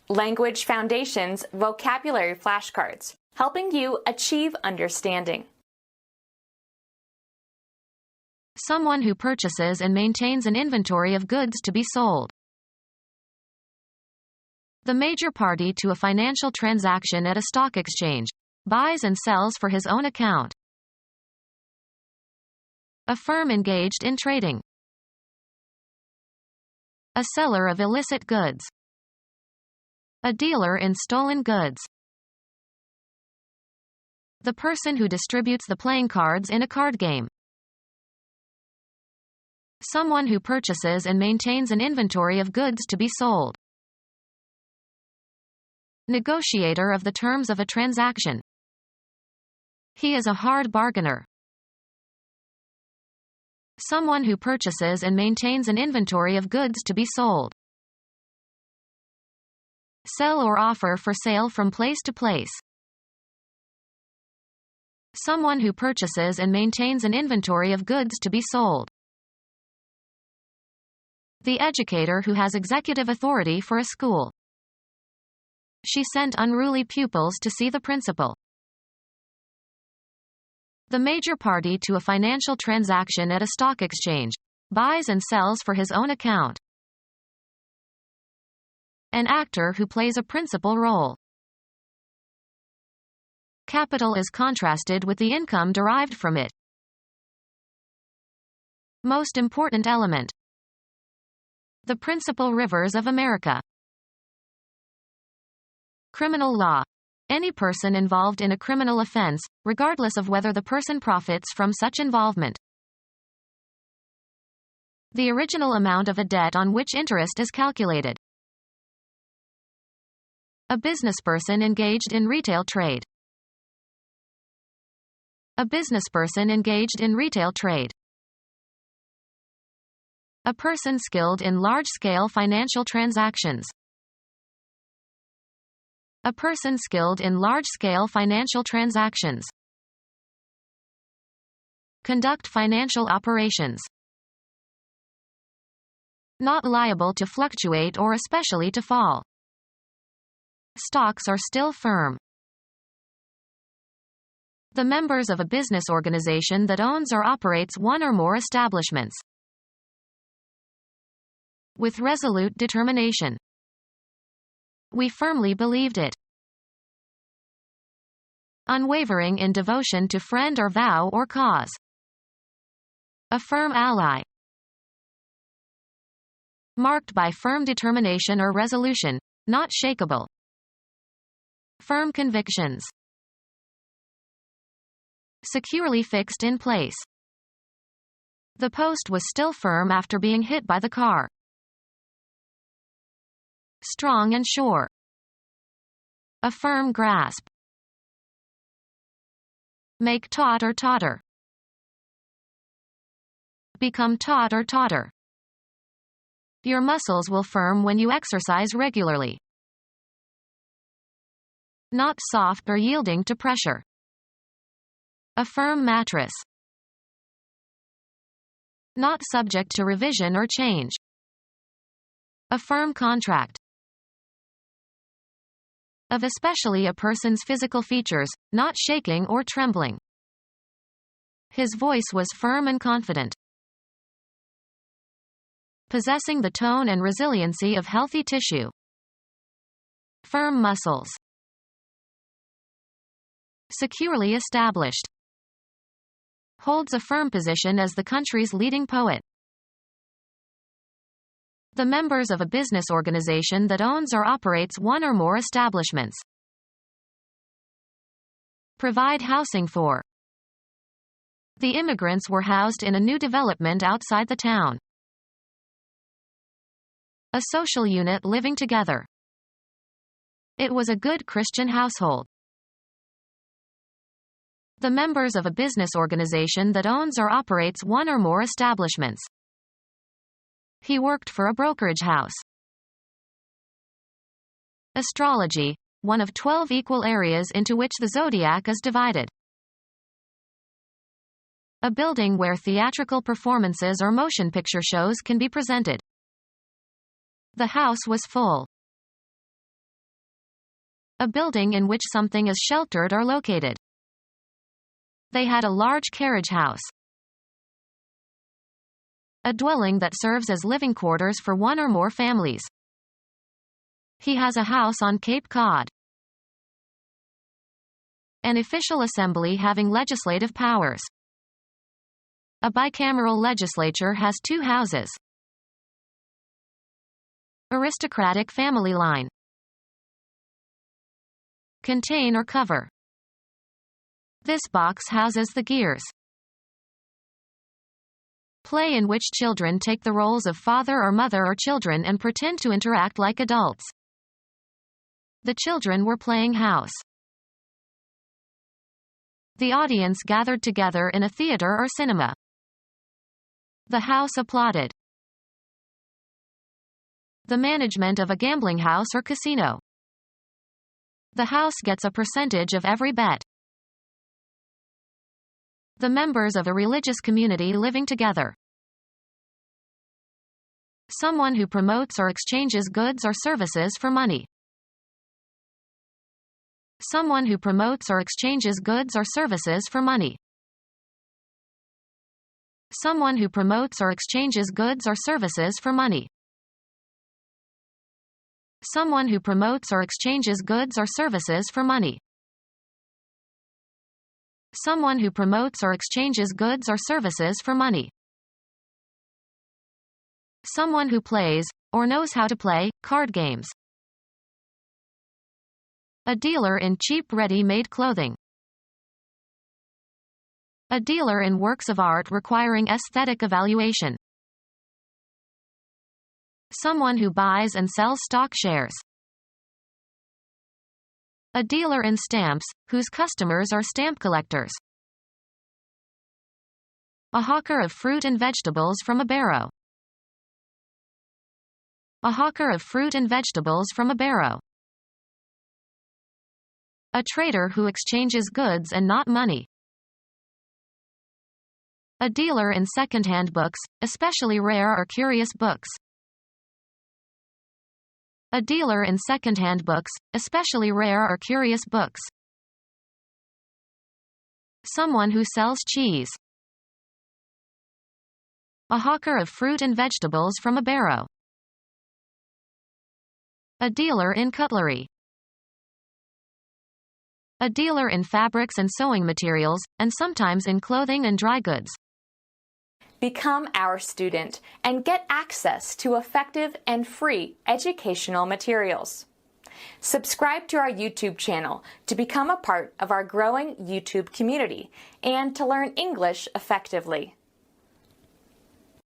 Language Foundations Vocabulary Flashcards, helping you achieve understanding. Someone who purchases and maintains an inventory of goods to be sold. The major party to a financial transaction at a stock exchange. Buys and sells for his own account. A firm engaged in trading. A seller of illicit goods. A dealer in stolen goods. The person who distributes the playing cards in a card game. Someone who purchases and maintains an inventory of goods to be sold. Negotiator of the terms of a transaction. He is a hard bargainer. Someone who purchases and maintains an inventory of goods to be sold. Sell or offer for sale from place to place. Someone who purchases and maintains an inventory of goods to be sold. The educator who has executive authority for a school. She sent unruly pupils to see the principal. The major party to a financial transaction at a stock exchange. Buys and sells for his own account. An actor who plays a principal role. Capital is contrasted with the income derived from it. Most important element. The principal rivers of America. Criminal law. Any person involved in a criminal offense, regardless of whether the person profits from such involvement. The original amount of a debt on which interest is calculated. A businessperson engaged in retail trade. A businessperson engaged in retail trade. A person skilled in large-scale financial transactions. A person skilled in large-scale financial transactions. Conduct financial operations. Not liable to fluctuate or especially to fall. Stocks are still firm. The members of a business organization that owns or operates one or more establishments. With resolute determination. We firmly believed it. Unwavering in devotion to friend or vow or cause. A firm ally. Marked by firm determination or resolution, not shakeable. Firm convictions. Securely fixed in place. The post was still firm after being hit by the car. Strong and sure. A firm grasp. Make taut or totter. Become taut or totter. Your muscles will firm when you exercise regularly. Not soft or yielding to pressure. A firm mattress. Not subject to revision or change. A firm contract. Of especially a person's physical features, not shaking or trembling. His voice was firm and confident. Possessing the tone and resiliency of healthy tissue. Firm muscles. Securely established. Holds a firm position as the country's leading poet. The members of a business organization that owns or operates one or more establishments. Provide housing for. The immigrants were housed in a new development outside the town. A social unit living together. It was a good Christian household. The members of a business organization that owns or operates one or more establishments. He worked for a brokerage house. Astrology, one of 12 equal areas into which the zodiac is divided. A building where theatrical performances or motion picture shows can be presented. The house was full. A building in which something is sheltered or located. They had a large carriage house. A dwelling that serves as living quarters for one or more families. He has a house on Cape Cod. An official assembly having legislative powers. A bicameral legislature has 2 houses. Aristocratic family line. Contain or cover. This box houses the gears. Play in which children take the roles of father or mother or children and pretend to interact like adults. The children were playing house. The audience gathered together in a theater or cinema. The house applauded. The management of a gambling house or casino. The house gets a percentage of every bet. The members of a religious community living together. Someone who promotes or exchanges goods or services for money. Someone who promotes or exchanges goods or services for money. Someone who promotes or exchanges goods or services for money. Someone who promotes or exchanges goods or services for money. Someone who promotes or exchanges goods or services for money. Someone who plays, or knows how to play, card games. A dealer in cheap ready-made clothing. A dealer in works of art requiring aesthetic evaluation. Someone who buys and sells stock shares. A dealer in stamps, whose customers are stamp collectors. A hawker of fruit and vegetables from a barrow. A hawker of fruit and vegetables from a barrow. A trader who exchanges goods and not money. A dealer in second-hand books, especially rare or curious books. A dealer in second-hand books, especially rare or curious books. Someone who sells cheese. A hawker of fruit and vegetables from a barrow. A dealer in cutlery. A dealer in fabrics and sewing materials, and sometimes in clothing and dry goods. Become our student and get access to effective and free educational materials. Subscribe to our YouTube channel to become a part of our growing YouTube community and to learn English effectively.